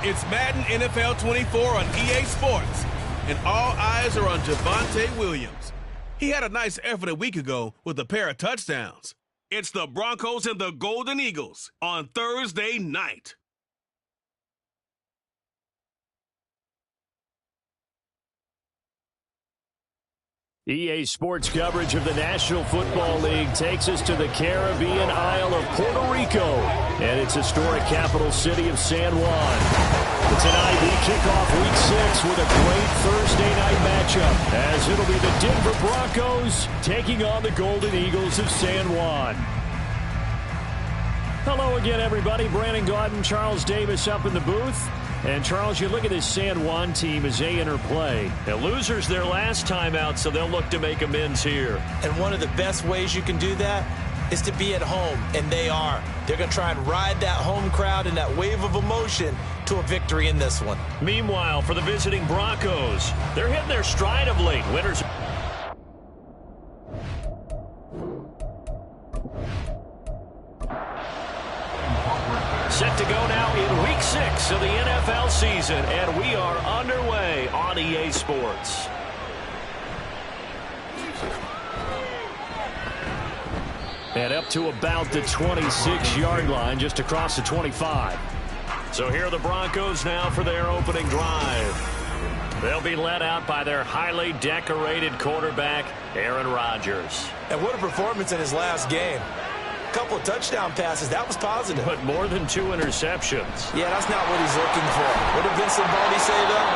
It's Madden NFL 24 on EA Sports, and all eyes are on Javonte Williams. He had a nice effort a week ago with a pair of touchdowns. It's the Broncos and the Golden Eagles on Thursday night. EA Sports coverage of the National Football League takes us to the Caribbean Isle of Puerto Rico and its historic capital city of San Juan. But tonight we kick off Week 6 with a great Thursday night matchup, as it'll be the Denver Broncos taking on the Golden Eagles of San Juan. Hello again, everybody. Brandon Gaudin, Charles Davis up in the booth. And, Charles, you look at this San Juan team as they enter play. The losers their last time out, so they'll look to make amends here. And one of the best ways you can do that is to be at home, and they are. They're going to try and ride that home crowd and that wave of emotion to a victory in this one. Meanwhile, for the visiting Broncos, they're hitting their stride of late. Winners. Set to go now in Week 6 of the NFL season, and we are underway on EA Sports. And up to about the 26-yard line, just across the 25. So here are the Broncos now for their opening drive. They'll be led out by their highly decorated quarterback, Aaron Rodgers. And what a performance in his last game. Couple of touchdown passes. That was positive. But more than 2 interceptions. Yeah, that's not what he's looking for. What did Vince Lombardi say, though?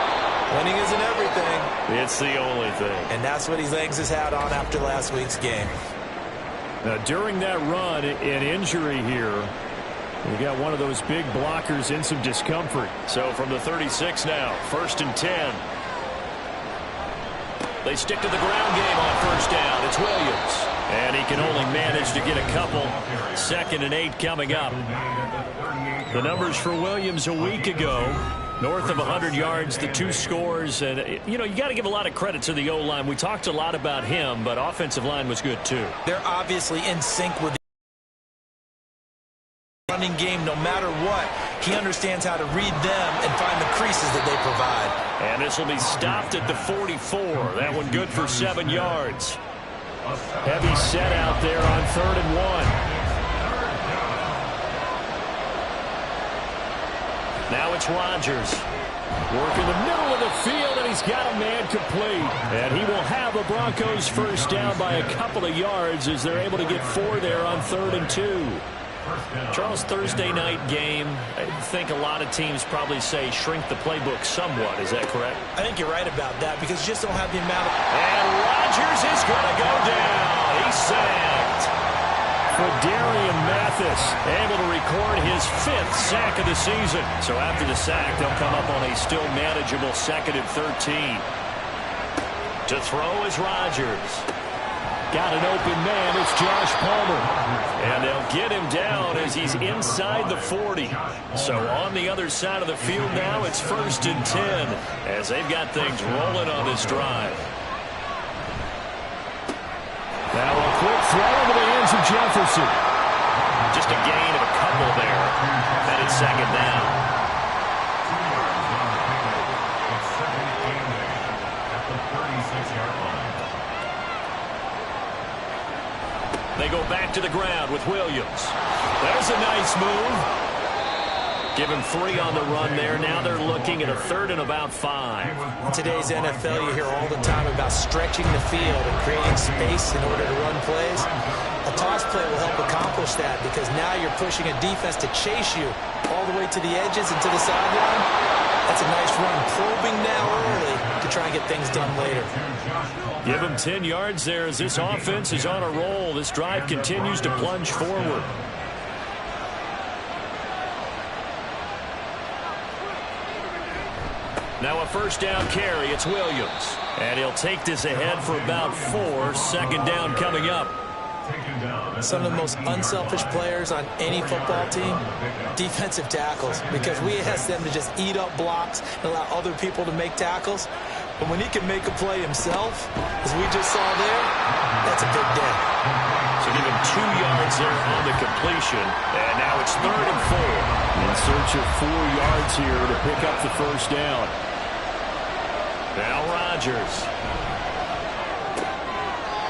Winning isn't everything. It's the only thing. And that's what he hangs his hat on after last week's game. Now, during that run, an injury here, we got one of those big blockers in some discomfort. So from the 36 now, 1st and 10. They stick to the ground game on first down. It's Williams. And he can only manage to get a couple. 2nd and 8 coming up. The numbers for Williams a week ago, north of 100 yards, the 2 scores. And, you know, you got to give a lot of credit to the O-line. We talked a lot about him, but offensive line was good too. They're obviously in sync with the running game no matter what. He understands how to read them and find the creases that they provide. And this will be stopped at the 44. That one good for 7 yards. Heavy set out there on 3rd and 1. Now it's Rodgers. Working the middle of the field, and he's got a man complete. And he will have the Broncos first down by a couple of yards as they're able to get 4 there on 3rd and 2. Charles, Thursday night game, I think a lot of teams probably say shrink the playbook somewhat. Is that correct? I think you're right about that because you just don't have the amount of... And Rodgers is going to go down. He's sacked. For Darian Mathis, able to record his 5th sack of the season. So after the sack, they'll come up on a still manageable 2nd and 13. To throw is Rodgers. Got an open man. It's Josh Palmer. And they'll get him down as he's inside the 40. So on the other side of the field now, it's 1st and 10 as they've got things rolling on this drive. Now a quick throw into the hands of Jefferson. Just a gain of a couple there. And it's 2nd down. They go back to the ground with Williams. There's a nice move. Give him 3 on the run there. Now they're looking at a 3rd and about 5. In today's NFL, you hear all the time about stretching the field and creating space in order to run plays. A toss play will help accomplish that because now you're pushing a defense to chase you all the way to the edges and to the sideline. That's a nice run, probing now early to try and get things done later. Give him 10 yards there as this offense is on a roll. This drive continues to plunge forward. Now a first down carry. It's Williams. And he'll take this ahead for about 4. 2nd down coming up. Some of the most unselfish players on any football team, defensive tackles, because we ask them to just eat up blocks and allow other people to make tackles. But when he can make a play himself, as we just saw there, that's a big day. So give him 2 yards there on the completion. And now it's 3rd and 4. In search of 4 yards here to pick up the first down. Now Rodgers.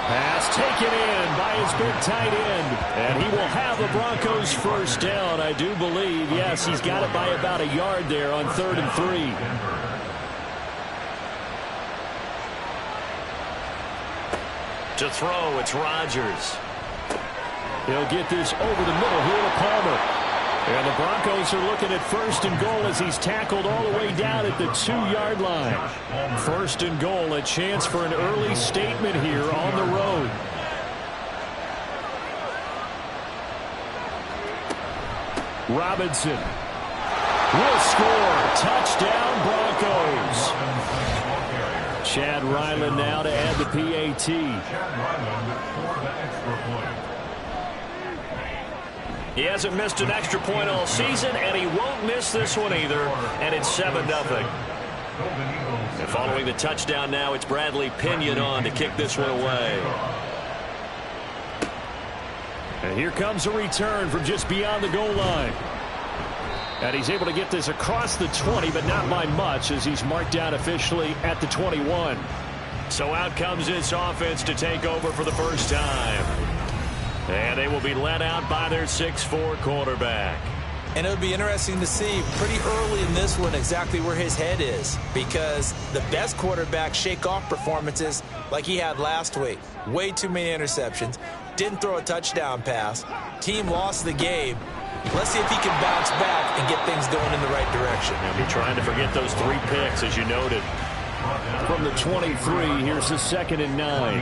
Pass taken in by his big tight end. And he will have the Broncos first down, I do believe. Yes, he's got it by about a yard there on 3rd and 3. To throw, it's Rodgers. He'll get this over the middle here to Palmer. And the Broncos are looking at 1st and goal as he's tackled all the way down at the 2-yard line. 1st and goal, a chance for an early statement here on the road. Robinson will score. Touchdown, Broncos. Chad Ryland now to add the PAT. He hasn't missed an extra point all season, and he won't miss this one either, and it's 7-0. And following the touchdown now, it's Bradley Pinion on to kick this one away. And here comes a return from just beyond the goal line. And he's able to get this across the 20, but not by much, as he's marked down officially at the 21. So out comes this offense to take over for the first time. And they will be led out by their 6'4" quarterback. And it would be interesting to see pretty early in this one exactly where his head is, because the best quarterbacks shake off performances like he had last week. Way too many interceptions. Didn't throw a touchdown pass. Team lost the game. Let's see if he can bounce back and get things going in the right direction. They'll be trying to forget those 3 picks, as you noted. From the 23, here's the 2nd and 9.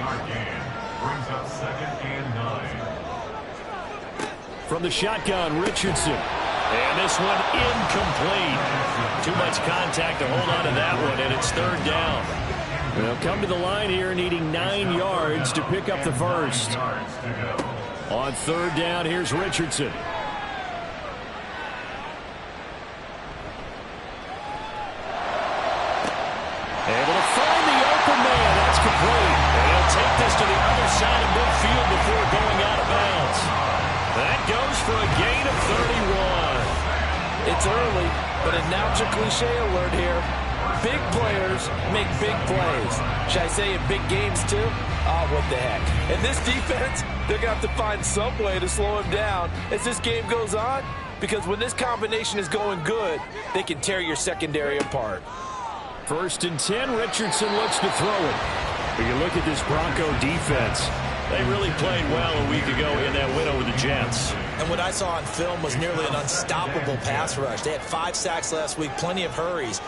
From the shotgun, Richardson. And this one incomplete. Too much contact to hold on to that one, and it's 3rd down. They'll come to the line here needing 9 yards to pick up the first. On 3rd down, here's Richardson. Able to find the open man. That's complete. And he'll take this to the other side of midfield before going out of bounds. That goes for a gain of 31. It's early, but announcer cliche alert here. Big players make big plays. Should I say in big games too? Oh, what the heck. And this defense, they're going to have to find some way to slow him down as this game goes on, because when this combination is going good, they can tear your secondary apart. 1st and 10, Richardson looks to throw it. But you look at this Bronco defense. They really played well a week ago in that win over the Jets. And what I saw on film was nearly an unstoppable pass rush. They had 5 sacks last week, plenty of hurries.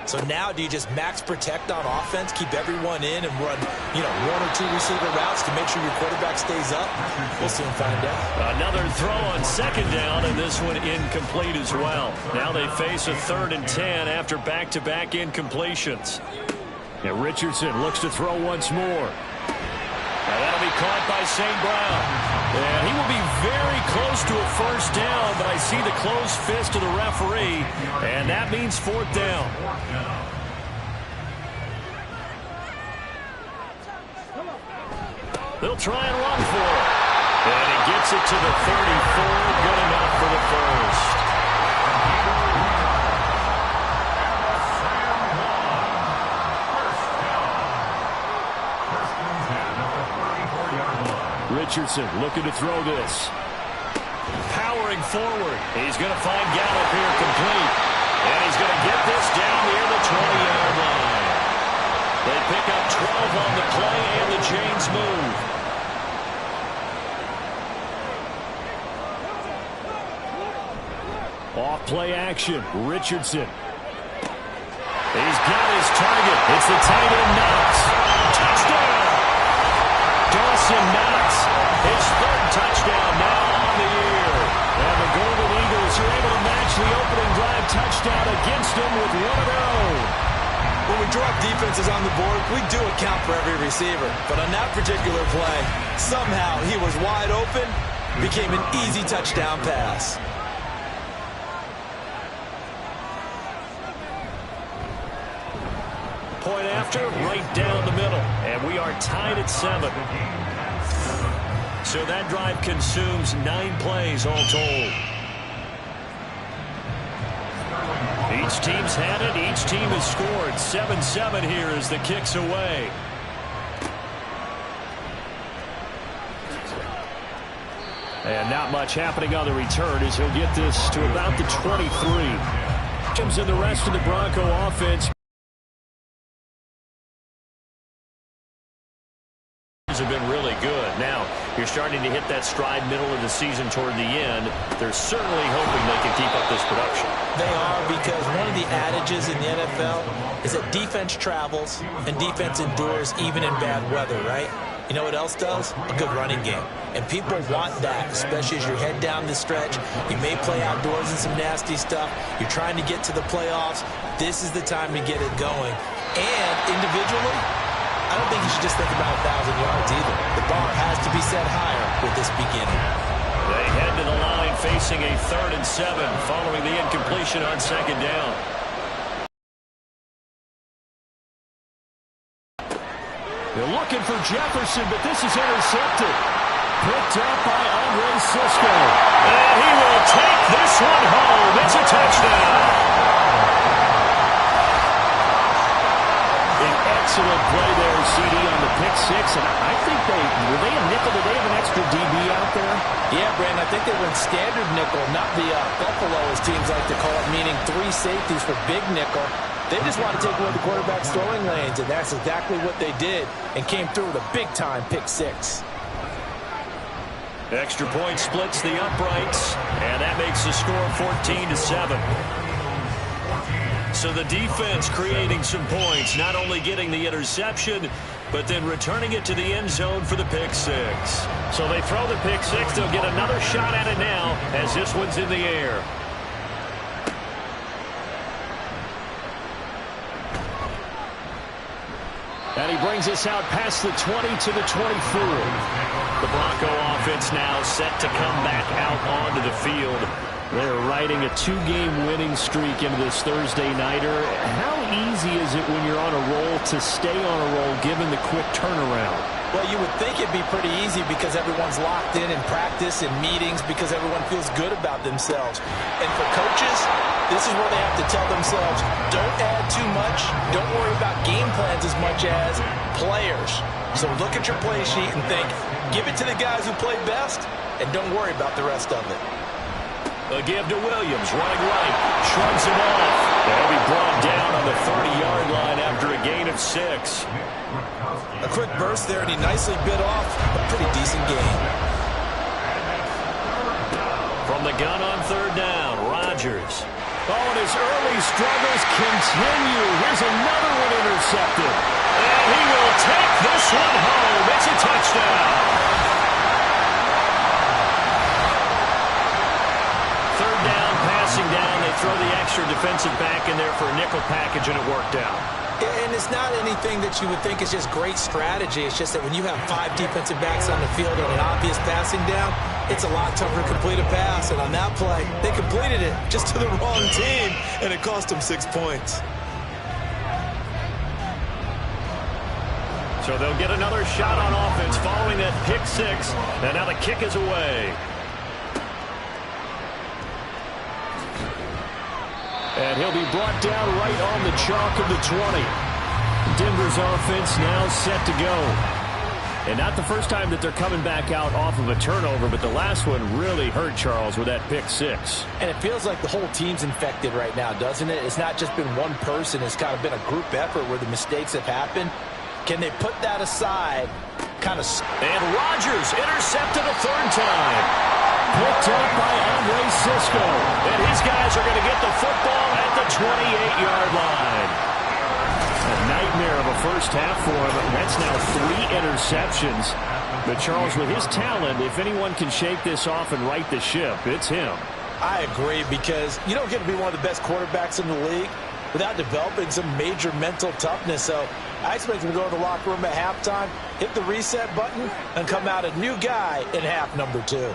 So now do you just max protect on offense, keep everyone in, and run, 1 or 2 receiver routes to make sure your quarterback stays up? We'll soon find out. Another throw on 2nd down, and this one incomplete as well. Now they face a 3rd and 10 after back-to-back incompletions. And Richardson looks to throw once more. Now that'll be caught by St. Brown. And he will be very close to a first down, but I see the closed fist of the referee, and that means 4th down. They'll try and run for it. And he gets it to the 34, good enough for the first. Richardson looking to throw this. Powering forward. He's going to find Gallup here complete. And he's going to get this down near the 20-yard line. They pick up 12 on the play, and the chains move. Off play action. Richardson. He's got his target. It's the tight end Knox. Touchdown! Dawson Knox, his 3rd touchdown now on the year. And the Golden Eagles are able to match the opening drive touchdown against them with one of their own. When we drop defenses on the board, we do account for every receiver. But on that particular play, somehow he was wide open, became an easy touchdown pass. Point after, right down the middle. And we are tied at 7. So that drive consumes 9 plays all told. Each team's had it. Each team has scored. 7-7 here as the kick's away. And not much happening on the return as he'll get this to about the 23. Comes in the rest of the Bronco offense. Have been really good. Now, you're starting to hit that stride middle of the season toward the end. They're certainly hoping they can keep up this production. They are, because one of the adages in the NFL is that defense travels and defense endures even in bad weather, right? You know what else does? A good running game. And people want that, especially as you head down the stretch. You may play outdoors in some nasty stuff. You're trying to get to the playoffs. This is the time to get it going. And individually, I don't think you should just think about 1,000 yards either. The bar has to be set higher with this beginning. They head to the line facing a 3rd and 7 following the incompletion on 2nd down. They're looking for Jefferson, but this is intercepted. Picked up by Andre Cisco. And he will take this one home. It's a touchdown. Excellent play there, CD, on the pick 6. And I think were they a nickel? Did they have an extra DB out there? Yeah, Brandon, I think they were in standard nickel, not the Buffalo, as teams like to call it, meaning 3 safeties for big nickel. They just want to take away the quarterback's throwing lanes, and that's exactly what they did, and came through with a big-time pick 6. Extra point splits the uprights, and that makes the score 14-7. So the defense creating some points, not only getting the interception, but then returning it to the end zone for the pick 6. So they throw the pick 6. They'll get another shot at it now as this one's in the air. And he brings us out past the 20 to the 24. The Bronco offense now set to come back out onto the field. They're riding a 2-game winning streak into this Thursday nighter. How easy is it when you're on a roll to stay on a roll given the quick turnaround? Well, you would think it'd be pretty easy because everyone's locked in practice and meetings because everyone feels good about themselves. And for coaches, this is where they have to tell themselves, don't add too much, don't worry about game plans as much as players. So look at your play sheet and think, give it to the guys who play best, and don't worry about the rest of it. A give to Williams, running right, shrugs him off. They'll be brought down on the 30-yard line after a gain of 6. A quick burst there, and he nicely bit off a pretty decent gain. From the gun on 3rd down, Rodgers. Oh, and his early struggles continue. Here's another one intercepted. And he will take this one home. It's a touchdown. Down, they throw the extra defensive back in there for a nickel package, and it worked out. And it's not anything that you would think is just great strategy. It's just that when you have 5 defensive backs on the field on an obvious passing down, it's a lot tougher to complete a pass. And on that play, they completed it just to the wrong team, and it cost them 6 points. So they'll get another shot on offense following that pick 6, and now the kick is away. And he'll be brought down right on the chalk of the 20. Denver's offense now set to go. And not the first time that they're coming back out off of a turnover, but the last one really hurt Charles with that pick 6. And it feels like the whole team's infected right now, doesn't it? It's not just been one person. It's kind of been a group effort where the mistakes have happened. Can they put that aside? And Rodgers intercepted a 3rd time. Picked up by Andre Cisco. And his guys are going to get the football at the 28-yard line. A nightmare of a first half for him. That's now 3 interceptions. But Charles, with his talent, if anyone can shake this off and right the ship, it's him. I agree, because you don't get to be one of the best quarterbacks in the league without developing some major mental toughness. So I expect him to go to the locker room at halftime, hit the reset button, and come out a new guy in half number 2.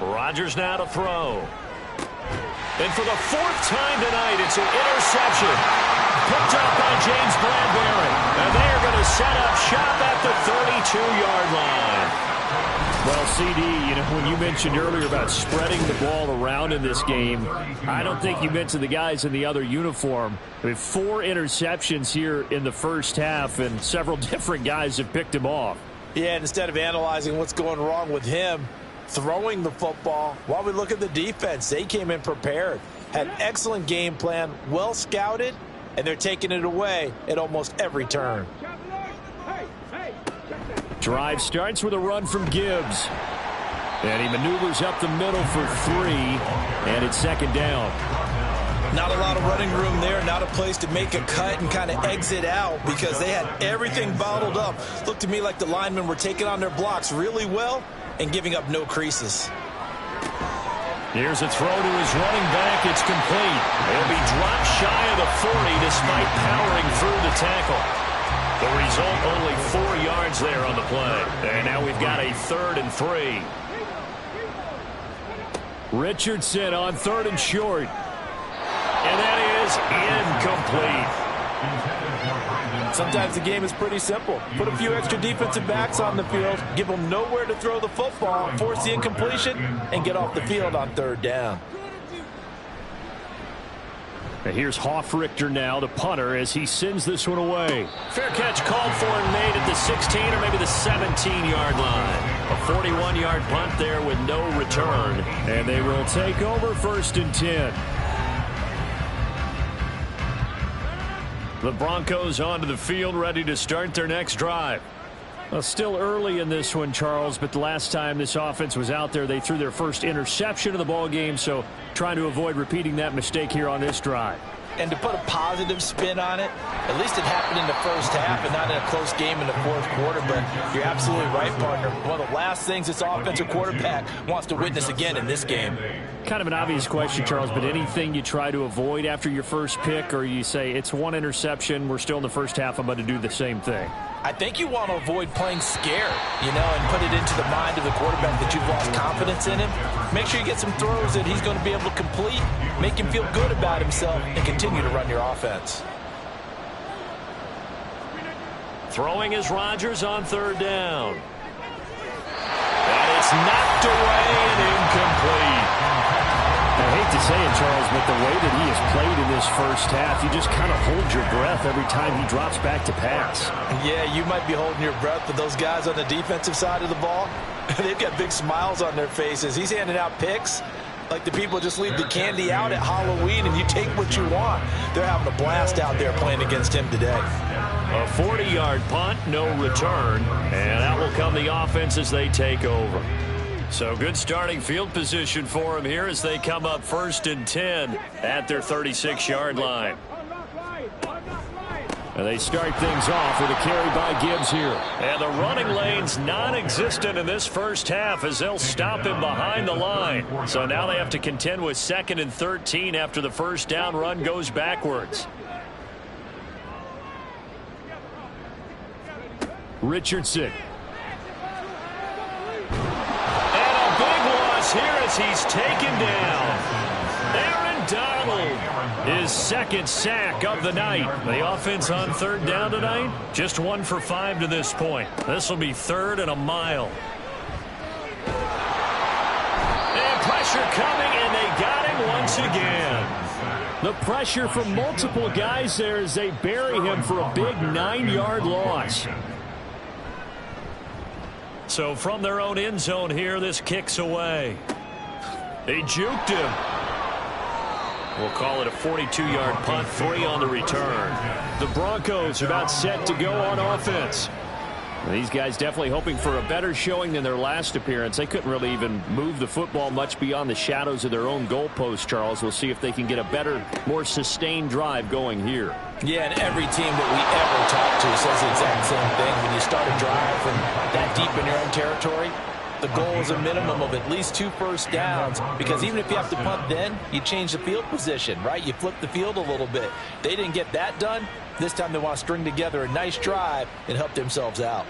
Rodgers now to throw. And for the fourth time tonight, it's an interception. Picked up by James Bradbury. And they are going to set up shop at the 32-yard line. Well, CD, when you mentioned earlier about spreading the ball around in this game, I don't think you mentioned the guys in the other uniform. I mean, 4 interceptions here in the first half, and several different guys have picked him off. Yeah, and instead of analyzing what's going wrong with him, throwing the football, while we look at the defense, they came in prepared, had excellent game plan, well scouted, and they're taking it away at almost every turn. Drive starts with a run from Gibbs. And he maneuvers up the middle for 3, and it's second down. Not a lot of running room there, not a place to make a cut and kind of exit out because they had everything bottled up. Looked to me like the linemen were taking on their blocks really well and giving up no creases. Here's a throw to his running back. It's complete. He'll be dropped shy of the 40 despite powering through the tackle. The result, only 4 yards there on the play. And now we've got a 3rd and 3. Richardson on 3rd and short. And that is incomplete. Sometimes the game is pretty simple. Put a few extra defensive backs on the field, give them nowhere to throw the football, force the incompletion, and get off the field on 3rd down. And here's Hoffrichter now, the punter, as he sends this one away. Fair catch called for and made at the 16 or maybe the 17-yard line. A 41-yard punt there with no return. And they will take over 1st and 10. The Broncos onto the field, ready to start their next drive. Well, still early in this one, Charles, but the last time this offense was out there, they threw their first interception of the ball game, so trying to avoid repeating that mistake here on this drive. And to put a positive spin on it, at least it happened in the first half and not in a close game in the 4th quarter, but you're absolutely right, partner. One of the last things this offensive quarterback wants to witness again in this game. Kind of an obvious question, Charles, but anything you try to avoid after your first pick, or you say it's 1 interception, we're still in the first half, I'm going to do the same thing? I think you want to avoid playing scared, and put it into the mind of the quarterback that you've lost confidence in him. Make sure you get some throws that he's going to be able to complete, make him feel good about himself, and continue to run your offense. Throwing is Rodgers on 3rd down. And it's knocked away and incomplete. I hate to say it, Charles, but the way that he has played in this first half, you just kind of hold your breath every time he drops back to pass. Yeah, you might be holding your breath, but those guys on the defensive side of the ball, they've got big smiles on their faces. He's handing out picks like the people just leave the candy out at Halloween and you take what you want. They're having a blast out there playing against him today. A 40-yard punt, no return, and out will come the offense as they take over. So good starting field position for them here as they come up 1st and 10 at their 36-yard line. And they start things off with a carry by Gibbs here. And the running lane's non-existent in this first half as they'll stop him behind the line. So now they have to contend with 2nd and 13 after the first down run goes backwards. Richardson. Here as he's taken down. Aaron Donald, his 2nd sack of the night. The offense on 3rd down tonight, just 1 for 5 to this point. This will be 3rd and a mile. And pressure coming, and they got him once again. The pressure from multiple guys there as they bury him for a big 9-yard loss. So from their own end zone here, this kicks away. They juked him. We'll call it a 42-yard punt, 3 on the return. The Broncos are about set to go on offense. These guys definitely hoping for a better showing than their last appearance. They couldn't really even move the football much beyond the shadows of their own goalpost, Charles. We'll see if they can get a better, more sustained drive going here. Yeah, and every team that we ever talk to says the exact same thing. When you start a drive from that deep in your own territory, the goal is a minimum of at least 2 first downs, because even if you have to punt then, you change the field position, right? You flip the field a little bit. They didn't get that done. This time they want to string together a nice drive and help themselves out.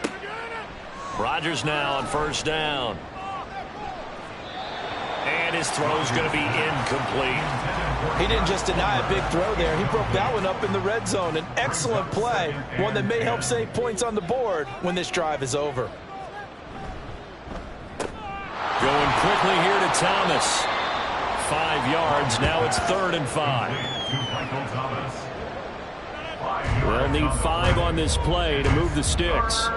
Rodgers now on 1st down. And his throw's going to be incomplete. He didn't just deny a big throw there. He broke that one up in the red zone. An excellent play, one that may help save points on the board when this drive is over. Going quickly here to Thomas. 5 yards. Now it's 3rd and 5. They'll need 5 on this play to move the sticks.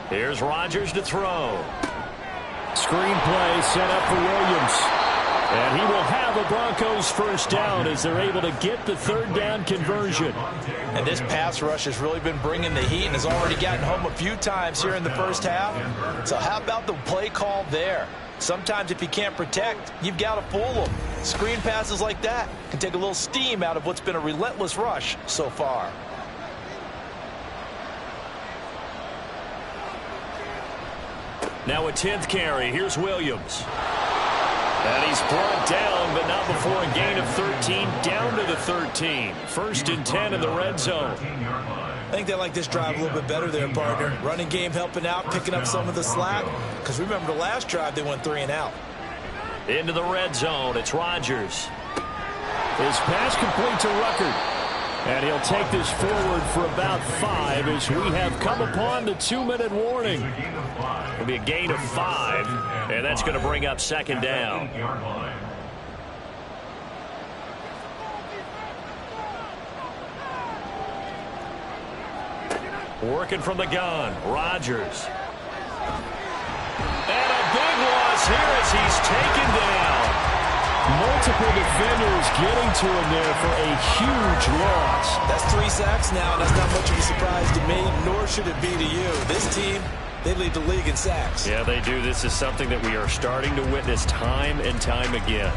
Here's Rodgers to throw. Screen play set up for Williams. And he will have a Broncos first down as they're able to get the 3rd down conversion. And this pass rush has really been bringing the heat and has already gotten home a few times here in the first half. So how about the play call there? Sometimes if you can't protect, you've got to fool them. Screen passes like that can take a little steam out of what's been a relentless rush so far. Now a 10th carry. Here's Williams. And he's brought down, but not before a gain of 13, down to the 13. 1st and 10 in the red zone. I think they like this drive a little bit better there, partner. Running game helping out, picking up some of the slack. Because remember the last drive, they went 3 and out. Into the red zone, it's Rodgers. His pass complete to Ruckert. And he'll take this forward for about 5 as we have come upon the 2-minute warning. It'll be a gain of 5, and that's going to bring up 2nd down. Working from the gun, Rodgers. And a big loss here as he's taken down. Multiple defenders getting to him there for a huge loss. That's 3 sacks now, and that's not much of a surprise to me, nor should it be to you. This team, they lead the league in sacks. Yeah, they do. This is something that we are starting to witness time and time again.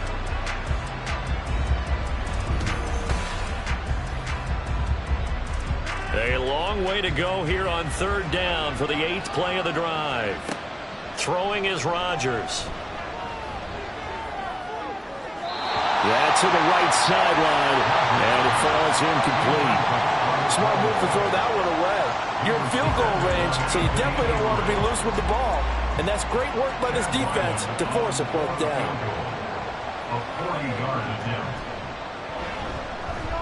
A long way to go here on 3rd down for the 8th play of the drive. Throwing is Rodgers. Yeah, to the right sideline, and it falls incomplete. Smart move to throw that one away. You're in field goal range, so you definitely don't want to be loose with the ball. And that's great work by this defense to force a 4th down. A 40-yard attempt.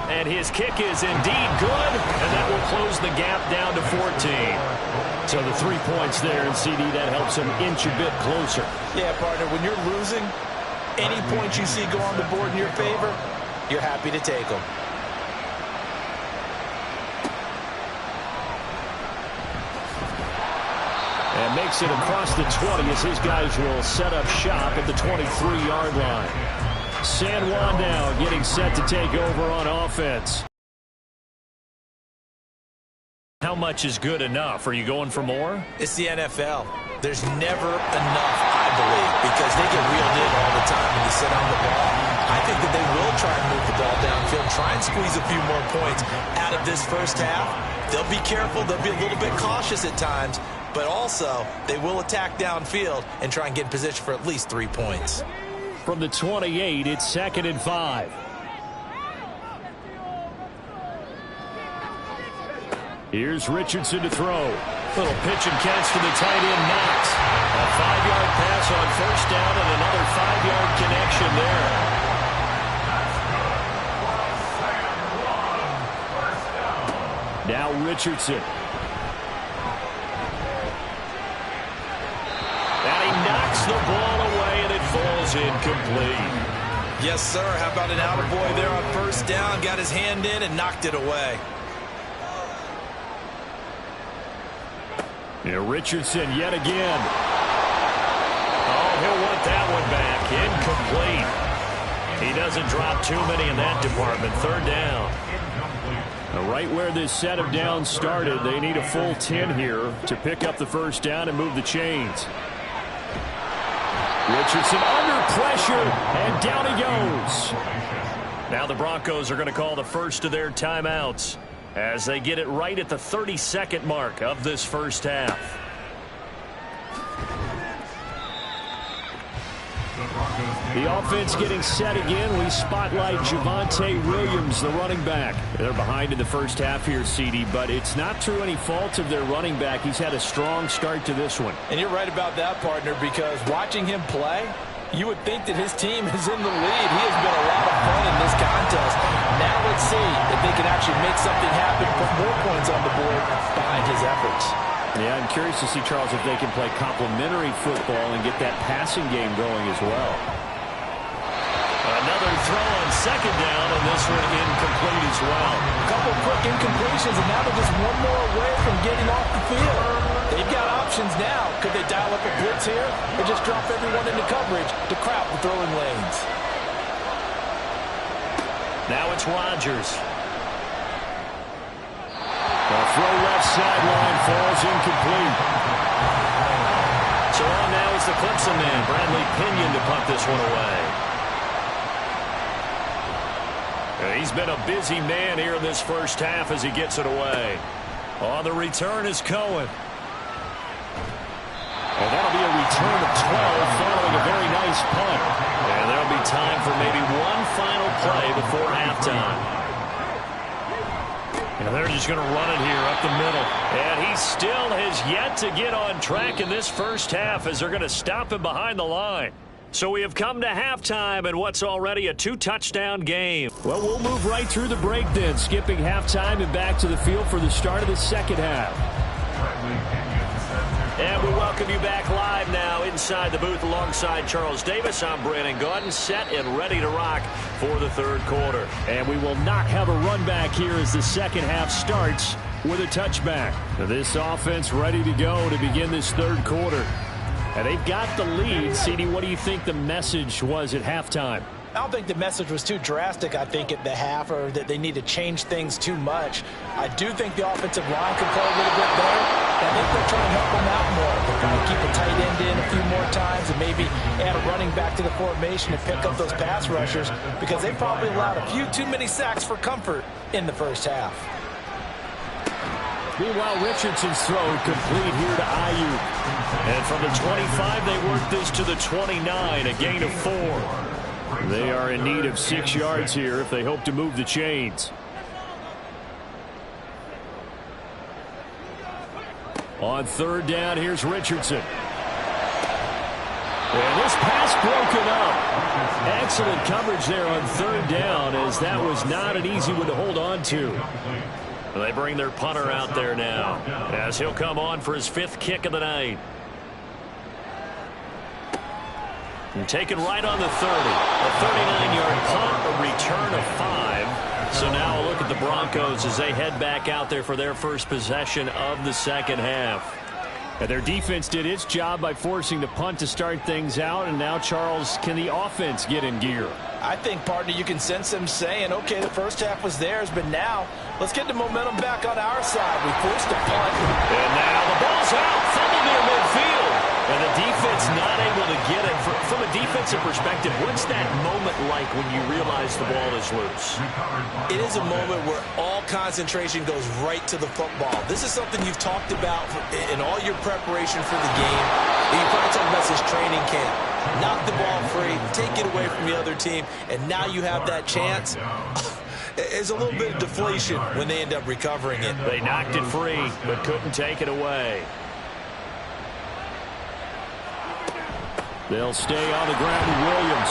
And his kick is indeed good, and that will close the gap down to 14. So the 3 points there, and CD, that helps him inch a bit closer. Yeah, partner, when you're losing, any points you see go on the board in your favor, you're happy to take them. And makes it across the 20 as his guys will set up shop at the 23-yard line. San Juan now getting set to take over on offense. How much is good enough? Are you going for more? It's the NFL. There's never enough, I believe, because they get reeled in all the time when you sit on the ball. I think that they will try and move the ball downfield, try and squeeze a few more points out of this first half. They'll be careful. They'll be a little bit cautious at times, but also they will attack downfield and try and get in position for at least 3 points. From the 28, it's 2nd and 5. Here's Richardson to throw. Little pitch and catch to the tight end, Knox. A 5-yard pass on 1st down and another 5-yard connection there. Now Richardson. And he knocks the ball away, and it falls incomplete. Yes, sir. How about an attaboy there on 1st down? Got his hand in and knocked it away. Yeah, Richardson yet again. Oh, he'll want that one back. Incomplete. He doesn't drop too many in that department. 3rd down. Now, right where this set of downs started, they need a full 10 here to pick up the 1st down and move the chains. Richardson under pressure, and down he goes. Now the Broncos are going to call the first of their timeouts as they get it right at the 32nd mark of this first half. The Broncos The offense getting set again. We spotlight Javonte Williams, the running back. They're behind in the first half here, CD, but it's not through any fault of their running back. He's had a strong start to this one. And you're right about that, partner, because watching him play, you would think that his team is in the lead. He has been a lot of fun in this contest. Now let's see if they can actually make something happen, put more points on the board behind his efforts. Yeah, I'm curious to see, Charles, if they can play complementary football and get that passing game going as well. Another throw on second down, and this one incomplete as well. A couple quick incompletions, and now they're just one more away from getting off the field. They've got options now. Could they dial up a blitz here or just drop everyone into coverage to crowd the throwing lanes? Now it's Rodgers. The throw left sideline falls incomplete. So on now is the Clemson man, Bradley Pinion, to punt this one away. He's been a busy man here in this first half as he gets it away. On the return is Cohen. And that'll be a return of 12 following a very nice punt. And there'll be time for maybe one final play before halftime. And they're just going to run it here up the middle. And he still has yet to get on track in this first half as they're going to stop him behind the line. So we have come to halftime in what's already a 2-touchdown game. Well, we'll move right through the break then, skipping halftime and back to the field for the start of the second half. And we welcome you back live now inside the booth alongside Charles Davis. I'm Brandon Gaudin, set and ready to rock for the third quarter. And we will not have a run back here as the second half starts with a touchback. This offense ready to go to begin this third quarter. And they've got the lead. CD, what do you think the message was at halftime? I don't think the message was too drastic, I think, at the half, or that they need to change things too much. I do think the offensive line could play a little bit better. I think they're trying to help them out more. They're trying to keep a tight end in a few more times and maybe add a running back to the formation and pick up those pass rushers, because they probably allowed a few too many sacks for comfort in the first half. Meanwhile, Richardson's throw complete here to Ayuk. And from the 25, they work this to the 29, a gain of 4. They are in need of 6 yards here if they hope to move the chains. On third down, here's Richardson. And this pass broken up. Excellent coverage there on third down, as that was not an easy one to hold on to. They bring their punter out there now as he'll come on for his 5th kick of the night. And taken right on the 30. A 39-yard punt, a return of 5. So now a look at the Broncos as they head back out there for their first possession of the second half. And their defense did its job by forcing the punt to start things out. And now, Charles, can the offense get in gear? I think, partner, you can sense them saying, okay, the first half was theirs, but now let's get the momentum back on our side. We forced a punt. And now the ball's out. Fumble near midfield. And the defense not able to get it. From a defensive perspective, what's that moment like when you realize the ball is loose? It is a moment where all concentration goes right to the football. This is something you've talked about in all your preparation for the game. And you probably talked about this training camp. Knock the ball free, take it away from the other team, and now you have that chance. There's a little bit of deflation when they end up recovering it. They knocked it free, but couldn't take it away. They'll stay on the ground with Williams.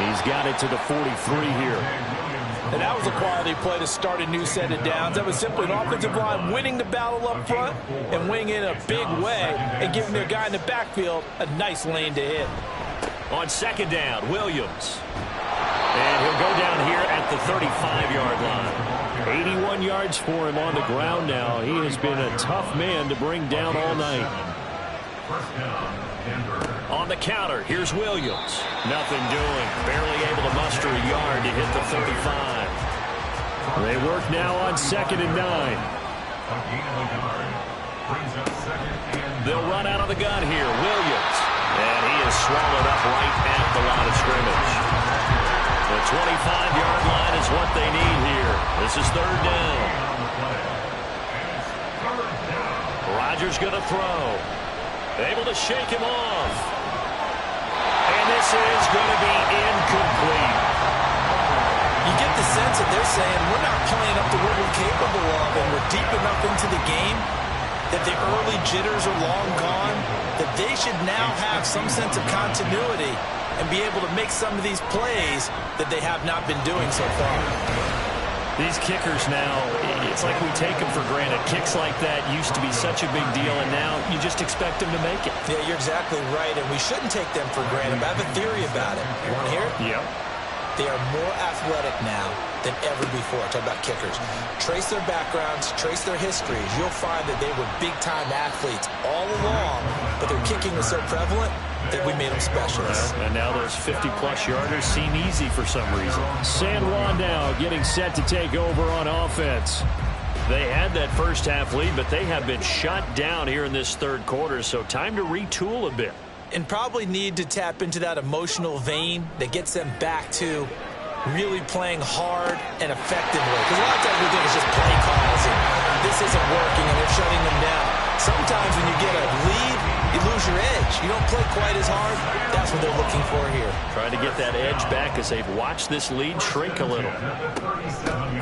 He's got it to the 43 here. And that was a quality play to start a new set of downs. That was simply an offensive line winning the battle up front and winning in a big way and giving their guy in the backfield a nice lane to hit. On second down, Williams. And he'll go down here at the 35-yard line. 81 yards for him on the ground now. He has been a tough man to bring down all night. On the counter, here's Williams. Nothing doing. Barely able to muster a yard to hit the 35. They work now on 2nd and 9. They'll run out of the gun here. Williams. And he is swallowed up right at the line of scrimmage. The 25-yard line is what they need here. This is third down. Rodgers going to throw. Able to shake him off. And this is going to be incomplete. You get the sense that they're saying we're not playing up to what we're capable of, and we're deep enough into the game that the early jitters are long gone, that they should now have some sense of continuity and be able to make some of these plays that they have not been doing so far. These kickers now, it's like we take them for granted. Kicks like that used to be such a big deal, and now you just expect them to make it. Yeah, you're exactly right, and we shouldn't take them for granted. But I have a theory about it. You want to hear it? Yep. They are more athletic now than ever before. Talk about kickers. Trace their backgrounds, trace their histories. You'll find that they were big-time athletes all along, but their kicking was so prevalent that we made them specialists. And now those 50-plus yarders seem easy for some reason. San Juan now getting set to take over on offense. They had that first half lead, but they have been shut down here in this third quarter, so time to retool a bit. And probably need to tap into that emotional vein that gets them back to really playing hard and effectively. Because a lot of times we think it's just play calls and this isn't working and they're shutting them down. Sometimes when you get a lead, you lose your edge. You don't play quite as hard. That's what they're looking for here. Trying to get that edge back as they've watched this lead shrink a little.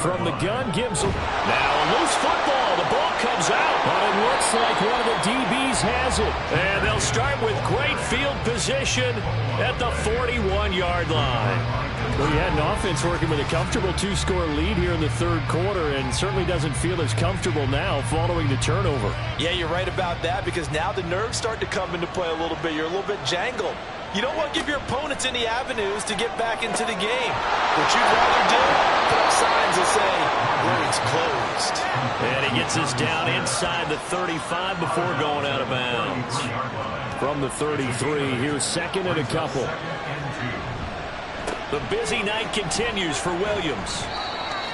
From the gun, Gibbs. Now a loose football. The ball comes out. But it looks like one of the DBs has it. And they'll start with great field position at the 41-yard line. Well, you had an offense working with a comfortable two-score lead here in the third quarter, and certainly doesn't feel as comfortable now following the turnover. Yeah, you're right about that, because now the nerves start to come into play a little bit. You're a little bit jangled. You don't want to give your opponents any avenues to get back into the game. What you'd rather do, put up signs that say, roads closed. And he gets us down inside the 35 before going out of bounds. From the 33, here's second and a couple. The busy night continues for Williams.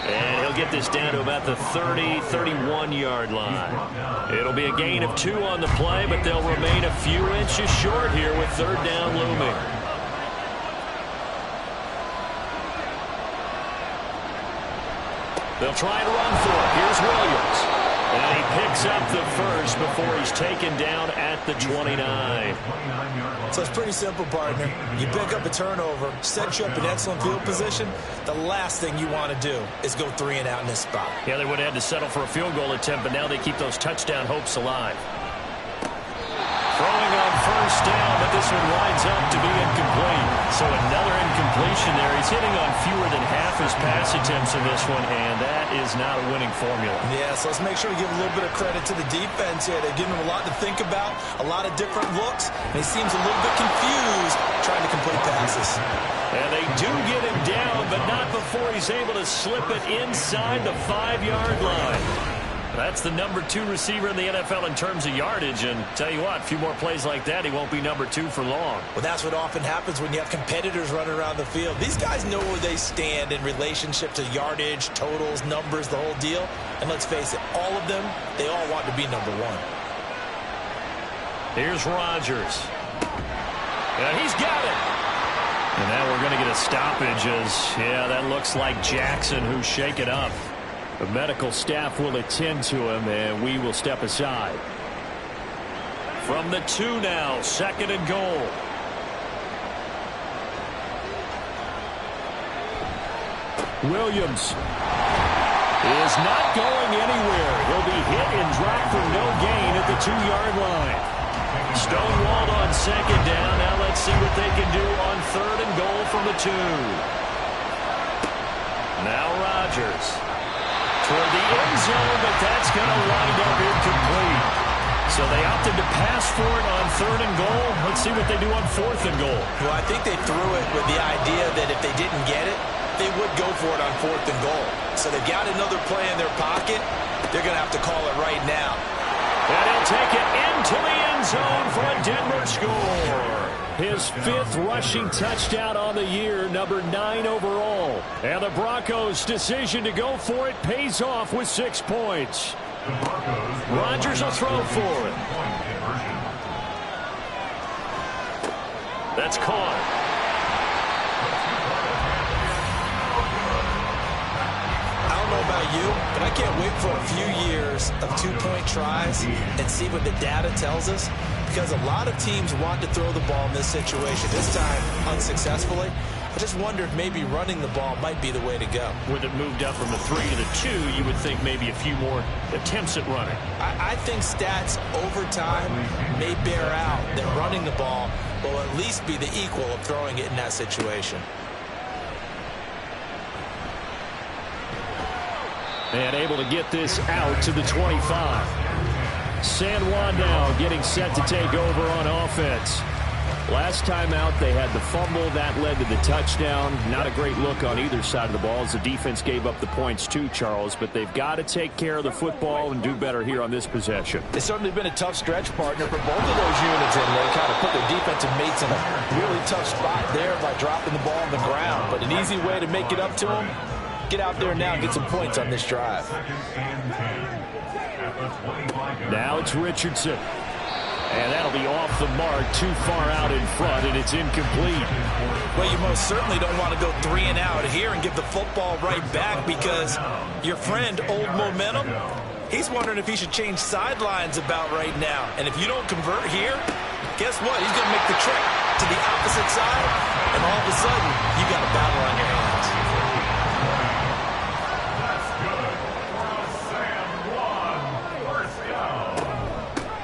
And he'll get this down to about the 30, 31-yard line. It'll be a gain of 2 on the play, but they'll remain a few inches short here with third down looming. They'll try and run for it. Here's Williams. And he picks up the first before he's taken down at the 29. So it's pretty simple, partner. You pick up a turnover, set you up in excellent field position. The last thing you want to do is go 3 and out in this spot. Yeah, they would have had to settle for a field goal attempt, but now they keep those touchdown hopes alive. Throwing on first down, but this one winds up to be incomplete. So another incompletion there. He's hitting on fewer than half his pass attempts in this one, and that is not a winning formula. Yeah, so let's make sure we give a little bit of credit to the defense here. They've given him a lot to think about, a lot of different looks, and he seems a little bit confused trying to complete passes. And they do get him down, but not before he's able to slip it inside the 5-yard line. That's the number 2 receiver in the NFL in terms of yardage, and tell you what, a few more plays like that, he won't be number 2 for long. Well, that's what often happens when you have competitors running around the field. These guys know where they stand in relationship to yardage, totals, numbers, the whole deal. And let's face it, all of them, they all want to be number 1. Here's Rodgers. And he's got it. And now we're going to get a stoppage as, yeah, that looks like Jackson who's shaken up. The medical staff will attend to him, and we will step aside. From the 2 now, second and goal. Williams is not going anywhere. He'll be hit and dropped for no gain at the 2-yard line. Stonewalled on second down. Now let's see what they can do on third and goal from the 2. Now Rodgers. Toward the end zone, but that's going to wind up incomplete. So they opted to pass for it on third and goal. Let's see what they do on fourth and goal. Well, I think they threw it with the idea that if they didn't get it, they would go for it on fourth and goal. So they've got another play in their pocket. They're going to have to call it right now. And he'll take it into the end zone for a Denver score. His 5th rushing touchdown on the year, number 9 overall. And the Broncos' decision to go for it pays off with 6 points. Rodgers will throw for it. That's caught. don't know about you, but I can't wait for a few years of two-point tries and see what the data tells us, because a lot of teams want to throw the ball in this situation, this time unsuccessfully. I just wonder if maybe running the ball might be the way to go. With it moved up from the 3 to the 2, you would think maybe a few more attempts at running. I think stats over time may bear out that running the ball will at least be the equal of throwing it in that situation. And able to get this out to the 25. San Juan now getting set to take over on offense. Last time out, they had the fumble. That led to the touchdown. Not a great look on either side of the ball as the defense gave up the points too, Charles. But they've got to take care of the football and do better here on this possession. It's certainly been a tough stretch, partner, for both of those units, and they kind of put their defensive mates in a really tough spot there by dropping the ball on the ground. But an easy way to make it up to them, get out there now and get some points on this drive. Now it's Richardson. And that'll be off the mark, too far out in front, and it's incomplete. Well, you most certainly don't want to go 3 and out here and give the football right back, because your friend, Old Momentum, he's wondering if he should change sidelines about right now. And if you don't convert here, guess what? He's going to make the trek to the opposite side, and all of a sudden, you got a battle on your hands.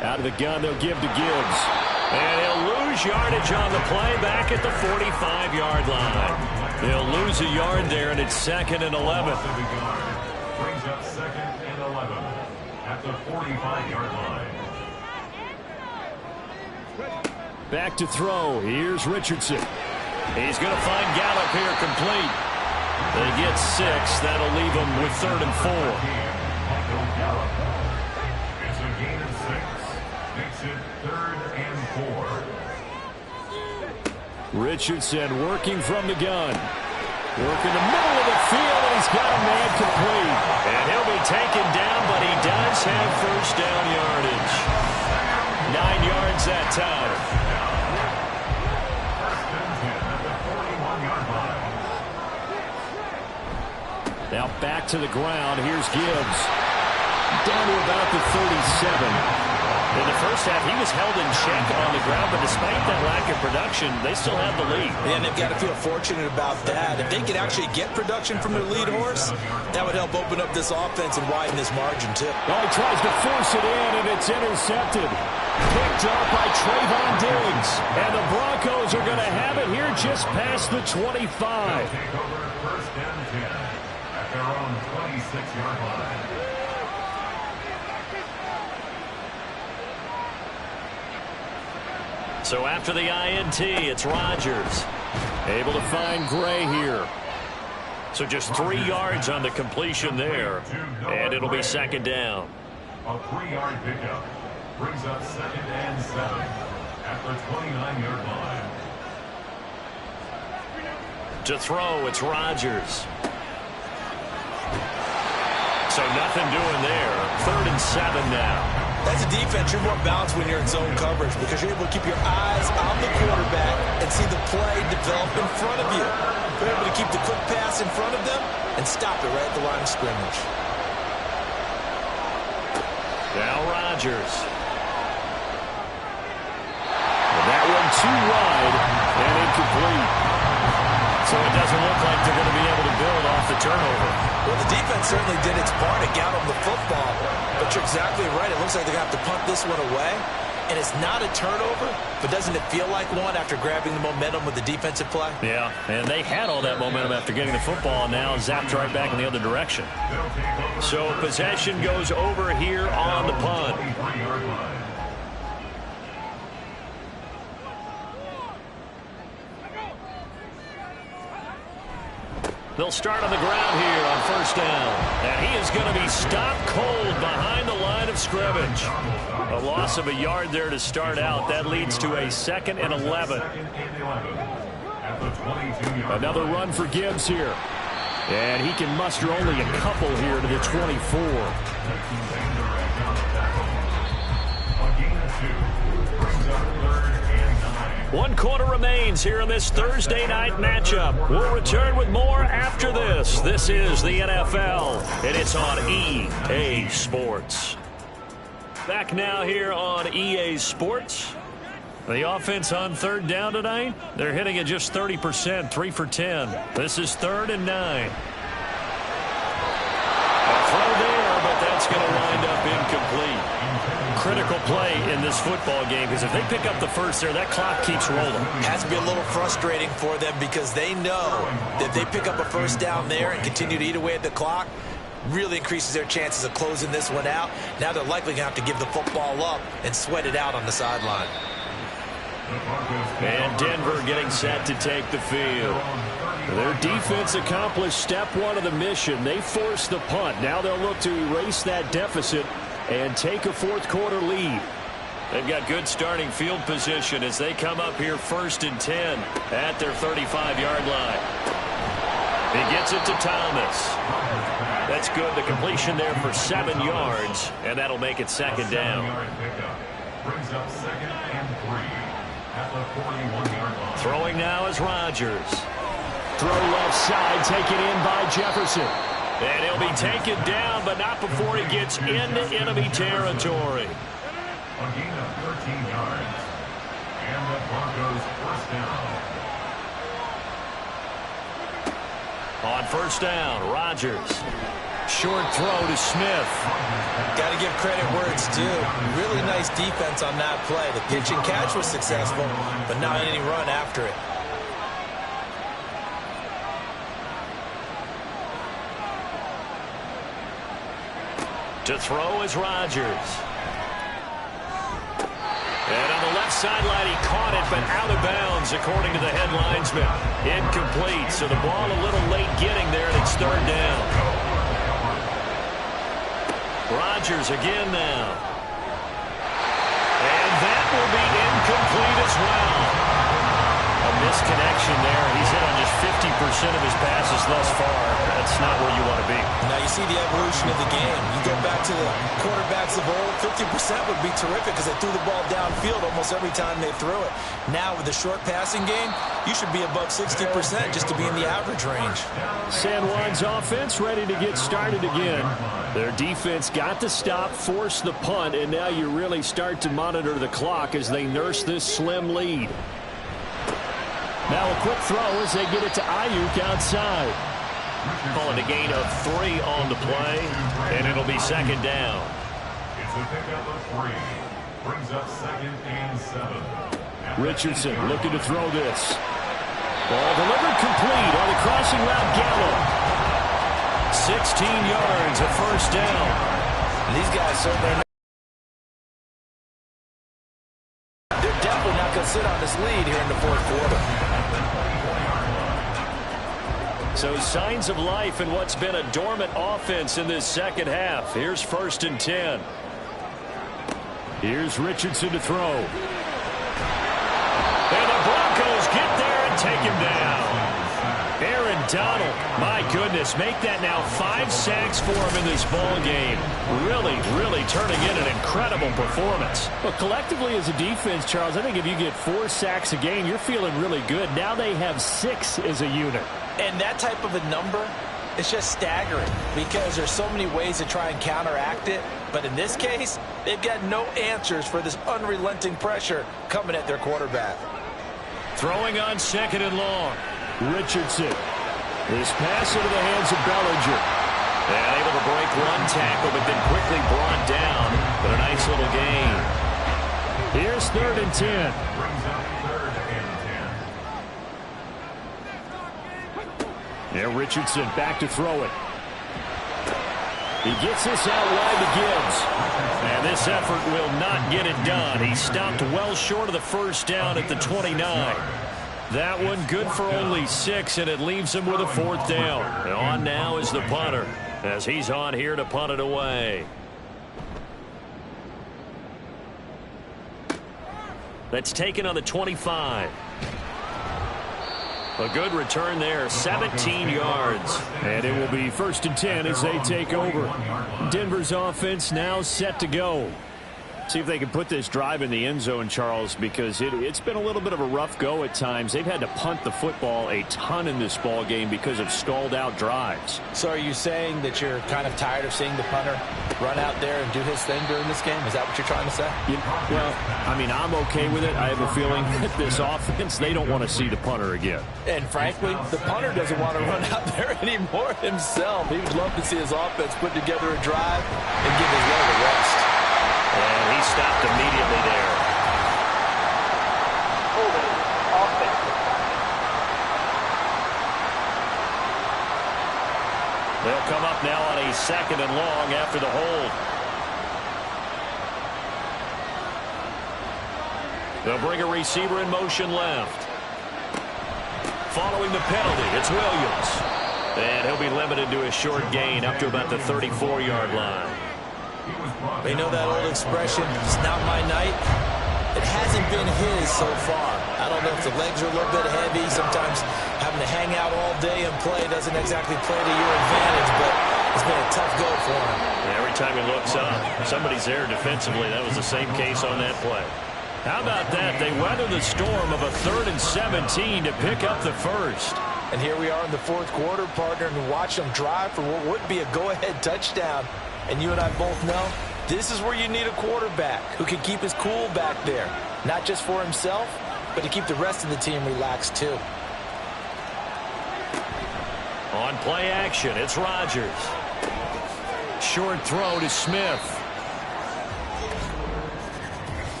Out of the gun, they'll give to Gibbs. And he'll lose yardage on the play back at the 45-yard line. They'll lose a yard there, and it's 2nd and 11. Brings up 2nd and 11 at the 45-yard line. Back to throw. Here's Richardson. He's going to find Gallup here complete. They get 6. That'll leave them with 3rd and 4. It's a gain of 6. Makes it 3rd and 4. Richardson working from the gun. Working the middle of the field, and he's got a man complete. And he'll be taken down, but he does have first down yardage. 9 yards that time. Now back to the ground. Here's Gibbs. Down to about the 37. In the first half, he was held in check on the ground, but despite that lack of production, they still have the lead. And they've got to feel fortunate about that. If they could actually get production from their lead horse, that would help open up this offense and widen this margin, too. Well, he tries to force it in, and it's intercepted. Picked up by Trayvon Diggs. And the Broncos are going to have it here just past the 25. Take over 1st and 10 at their own 26-yard line. So after the INT, it's Rodgers. Able to find Gray here. So just 3 yards on the completion there. And it'll be 2nd down. A 3-yard pickup brings up 2nd and 7 at the 29-yard line. To throw, it's Rodgers. So nothing doing there. 3rd and 7 now. As a defense, you're more balanced when you're in zone coverage, because you're able to keep your eyes on the quarterback and see the play develop in front of you. You're able to keep the quick pass in front of them and stop it right at the line of scrimmage. Now Rodgers. And that one too wide and incomplete. So it doesn't look like they're going to be able to build off the turnover. Well, the defense certainly did its part. It got them the football. But you're exactly right. It looks like they're going to have to punt this one away. And it's not a turnover, but doesn't it feel like one after grabbing the momentum with the defensive play? Yeah, and they had all that momentum after getting the football, and now zapped right back in the other direction. So possession goes over here on the punt. They'll start on the ground here on 1st down. And he is going to be stopped cold behind the line of scrimmage. A loss of a yard there to start out. That leads to a 2nd and 11. Another run for Gibbs here. And he can muster only a couple here to the 24. A gain of 2 brings up 3rd and 9. One quarter remains here in this Thursday night matchup. We'll return with more after this. This is the NFL, and it's on EA Sports. Back now here on EA Sports. The offense on third down tonight, they're hitting at just 30%, 3 for 10. This is 3rd and 9. A throw there, but that's going to wind up incomplete. Critical play in this football game, because if they pick up the first there, that clock keeps rolling. Has to be a little frustrating for them because they know that if they pick up a first down there and continue to eat away at the clock, really increases their chances of closing this one out. Now they're likely going to have to give the football up and sweat it out on the sideline. And Denver getting set to take the field. Their defense accomplished step one of the mission. They forced the punt. Now they'll look to erase that deficit and take a fourth quarter lead. They've got good starting field position as they come up here 1st and 10 at their 35-yard line. He gets it to Thomas. That's good. The completion there for 7 yards, and that'll make it 2nd down. Brings up 2nd and 3 at the 41-yard line. Throwing now is Rodgers. Throw left side, taken in by Jefferson. And he'll be taken down, but not before he gets into enemy territory. A gain of 13 yards. And the Broncos first down. On first down, Rodgers. Short throw to Smith. Got to give credit where it's due. Really nice defense on that play. The pitch and catch was successful, but not any run after it. To throw is Rodgers. And on the left sideline, he caught it, but out of bounds, according to the head linesman. Incomplete, so the ball a little late getting there, and it's 3rd down. Rodgers again now. And that will be incomplete as well. A misconnection there. He's hit on just 50% of his passes thus far. That's not where you want to be. Now you see the evolution of the game. You go back to the quarterbacks of old, 50% would be terrific because they threw the ball downfield almost every time they threw it. Now with the short passing game, you should be above 60% just to be in the average range. San Juan's offense ready to get started again. Their defense got the stop, forced the punt, and now you really start to monitor the clock as they nurse this slim lead. Now a quick throw as they get it to Ayuk outside. Calling a gain of 3 on the play, and it'll be 2nd down. It's a pickup of 3. Brings up 2nd and 7. Richardson looking to throw this. Ball delivered complete on the crossing route. Gallup. 16 yards, a first down. And these guys certainly they're definitely not going to sit on this lead here in the fourth quarter. So signs of life in what's been a dormant offense in this second half. Here's 1st and 10. Here's Richardson to throw. And the Broncos get there and take him down. Aaron Donald, my goodness, make that now 5 sacks for him in this ball game. Really turning in an incredible performance. Well, collectively as a defense, Charles, I think if you get 4 sacks a game, you're feeling really good. Now they have 6 as a unit. And that type of a number, it's just staggering because there's so many ways to try and counteract it. But in this case, they've got no answers for this unrelenting pressure coming at their quarterback. Throwing on 2nd and long. Richardson. This pass into the hands of Bellinger. And able to break one tackle, but then quickly brought down. But a nice little gain. Here's 3rd and 10. Brings up 3rd and 10. Yeah, Richardson back to throw it. He gets this out wide to Gibbs. And this effort will not get it done. He stopped well short of the first down at the 29. That one good for only 6, and it leaves him with a 4th down. And on now is the punter as he's on here to punt it away. That's taken on the 25. A good return there, 17 yards. And it will be 1st and 10 as they take over. Denver's offense now set to go. See if they can put this drive in the end zone, Charles, because it's been a little bit of a rough go at times. They've had to punt the football a ton in this ball game because of stalled out drives. So are you saying that you're kind of tired of seeing the punter run out there and do his thing during this game? Is that what you're trying to say? Well, I mean, I'm okay with it. I have a feeling that this offense, they don't want to see the punter again. And frankly, the punter doesn't want to run out there anymore himself. He would love to see his offense put together a drive and give his leg a rest. And he stopped immediately there. Holding offense. They'll come up now on a 2nd and long after the hold. They'll bring a receiver in motion left. Following the penalty, it's Williams. And he'll be limited to a short gain up to about the 34-yard line. You know that old expression, it's not my night? It hasn't been his so far. I don't know if the legs are a little bit heavy. Sometimes having to hang out all day and play doesn't exactly play to your advantage, but it's been a tough go for him. Every time he looks up, somebody's there defensively. That was the same case on that play. How about that? They weather the storm of a 3rd and 17 to pick up the first. And here we are in the 4th quarter, partner, and watch them drive for what would be a go-ahead touchdown. And you and I both know this is where you need a quarterback who can keep his cool back there. Not just for himself, but to keep the rest of the team relaxed too. On play action, it's Rodgers. Short throw to Smith.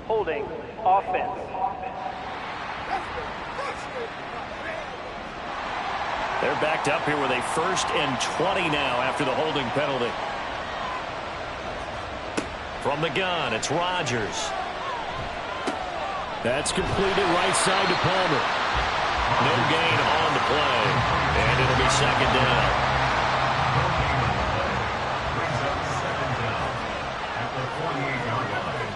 Holding offense. They're backed up here with a 1st and 20 now after the holding penalty. From the gun, it's Rodgers. That's completed right side to Palmer. No gain on the play, and it'll be 2nd down. Brings up 2nd down at the 48-yard line.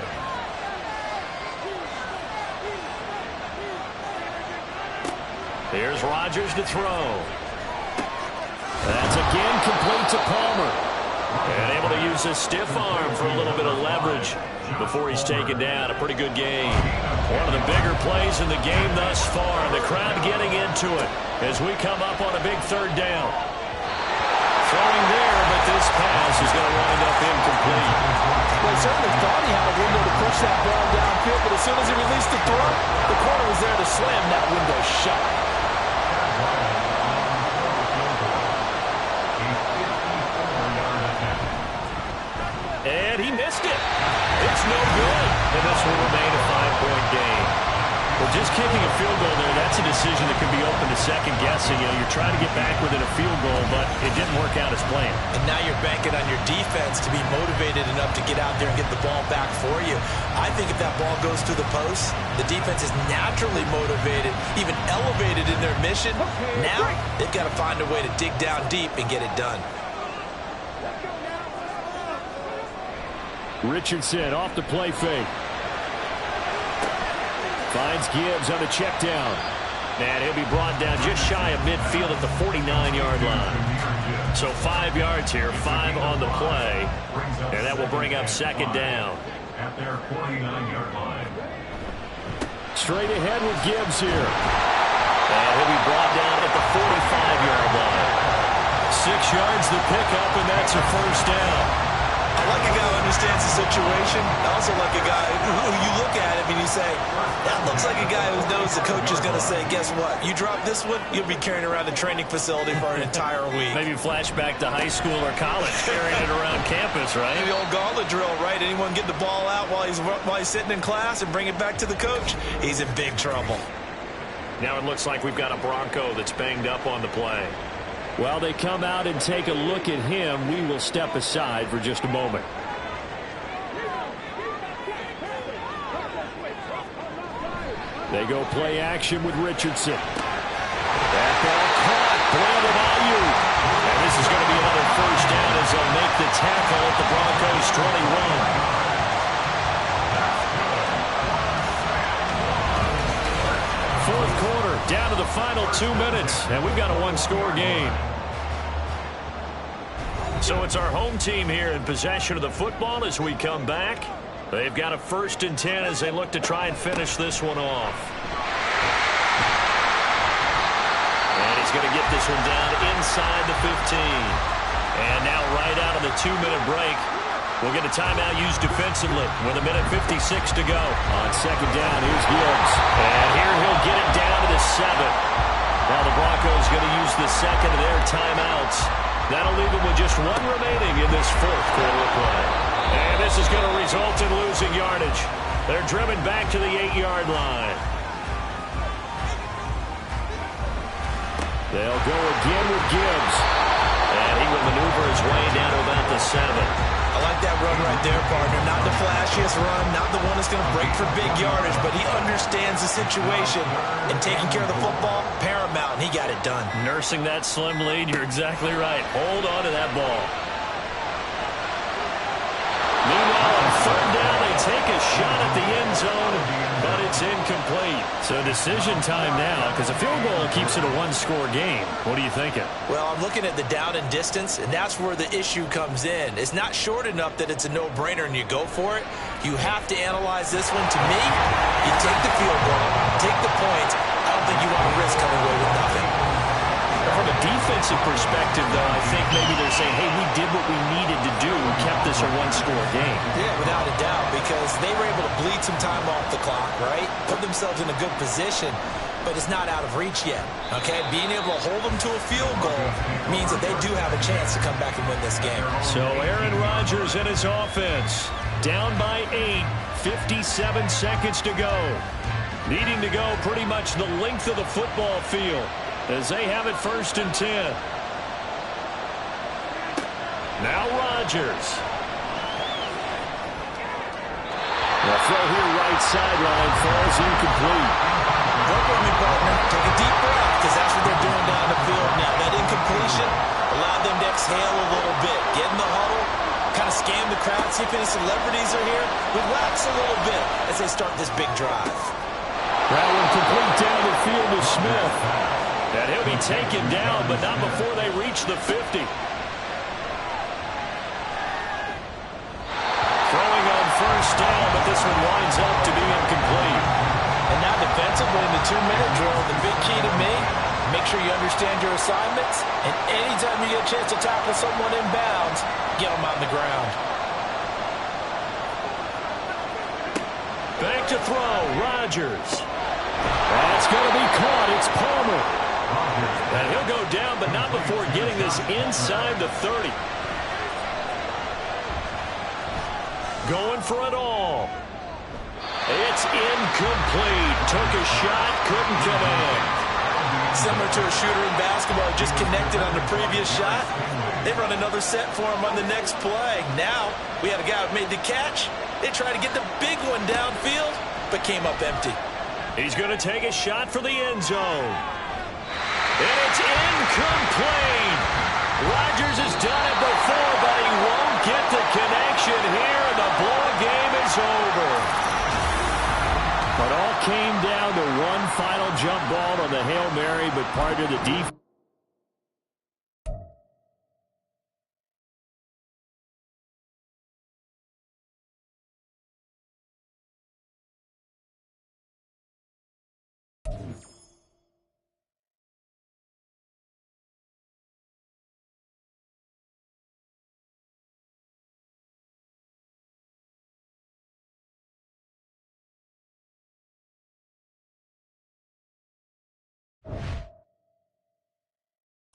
Here's Rodgers to throw. That's again complete to Palmer. And able to use his stiff arm for a little bit of leverage before he's taken down. A pretty good gain. One of the bigger plays in the game thus far. The crowd getting into it as we come up on a big 3rd down. Throwing there, but this pass is going to wind up incomplete. Well, he certainly thought he had a window to push that ball downfield, but as soon as he released the throw, the corner was there to slam that window shut. And he missed it. It's no good. And this will remain a 5-point game. Well, just kicking a field goal there, that's a decision that could be open to second guessing. You know, you're trying to get back within a field goal, but it didn't work out as planned. And now you're banking on your defense to be motivated enough to get out there and get the ball back for you. I think if that ball goes to the post, the defense is naturally motivated, even elevated in their mission. Now they've got to find a way to dig down deep and get it done. Richardson off the play fake. Finds Gibbs on the check down. And he'll be brought down just shy of midfield at the 49-yard line. So 5 yards here, 5 on the play. And that will bring up 2nd down. At their 49-yard line. Straight ahead with Gibbs here. And he'll be brought down at the 45-yard line. 6 yards the pickup, and that's a 1st down. I like a guy who understands the situation. I also like a guy who you look at him and you say, that looks like a guy who knows the coach is going to say, guess what? You drop this one, you'll be carrying around the training facility for an entire week. Maybe flashback to high school or college, carrying it around campus, right? The old gauntlet drill, right? Anyone get the ball out while he's sitting in class and bring it back to the coach? He's in big trouble. Now it looks like we've got a Bronco that's banged up on the play. While they come out and take a look at him, we will step aside for just a moment. They go play action with Richardson. That ball caught. Brandon Ayuk. And this is going to be another 1st down as they'll make the tackle at the Broncos' 21. Fourth quarter, down to the final 2 minutes, and we've got a 1-score game. So it's our home team here in possession of the football as we come back. They've got a 1st and 10 as they look to try and finish this one off. And he's going to get this one down inside the 15. And now right out of the 2-minute break, we'll get a timeout used defensively with 1:56 to go. On 2nd down, here's Gibbs. And here he'll get it down to the 7. Now the Broncos going to use the 2nd of their timeouts. That'll leave them with just 1 remaining in this 4th quarter of play. And this is going to result in losing yardage. They're driven back to the 8-yard line. They'll go again with Gibbs. And he will maneuver his way down to about the 7. I like that run right there, partner. Not the flashiest run, not the one that's going to break for big yardage, but he understands the situation. And taking care of the football, paramount, and he got it done. Nursing that slim lead, you're exactly right. Hold on to that ball. Meanwhile, on 3rd down, they take a shot at the end zone, but it's incomplete. So decision time now, because a field goal keeps it a 1-score game. What are you thinking? Well, I'm looking at the down and distance, and that's where the issue comes in. It's not short enough that it's a no-brainer and you go for it. You have to analyze this one. To me, you take the field goal, take the points. I don't think you want to risk coming away with nothing. From a defensive perspective, though, I think maybe they're saying, hey, we did what we needed to do. We kept this a 1-score game. Yeah, without a doubt, because they were able to bleed some time off the clock, right? Put themselves in a good position, but it's not out of reach yet, okay? Being able to hold them to a field goal means that they do have a chance to come back and win this game. So Aaron Rodgers and his offense down by 8, 57 seconds to go. Needing to go pretty much the length of the football field as they have it 1st and 10. Now Rodgers. The throw here right sideline falls incomplete. Work with me, partner. Take a deep breath, because that's what they're doing down the field now. That incompletion allowed them to exhale a little bit. Get in the huddle, kind of scan the crowd, see if any celebrities are here. Relax a little bit as they start this big drive. That one complete down the field to Smith. And he'll be taken down, but not before they reach the 50. Throwing on 1st down, but this one winds up to be incomplete. And now defensively in the 2-minute drill, the big key to me, make sure you understand your assignments, and anytime you get a chance to tackle someone in bounds, get them on the ground. Back to throw, Rodgers. That's going to be caught. It's Palmer. And he'll go down, but not before getting this inside the 30. Going for it all. It's incomplete. Took a shot, couldn't connect. Similar to a shooter in basketball, just connected on the previous shot. They run another set for him on the next play. Now, we had a guy who made the catch. They tried to get the big one downfield, but came up empty. He's going to take a shot for the end zone. And it's incomplete. Rodgers has done it before, but he won't get the connection here, and the ball game is over. But all came down to one final jump ball on the Hail Mary, but part of the defense.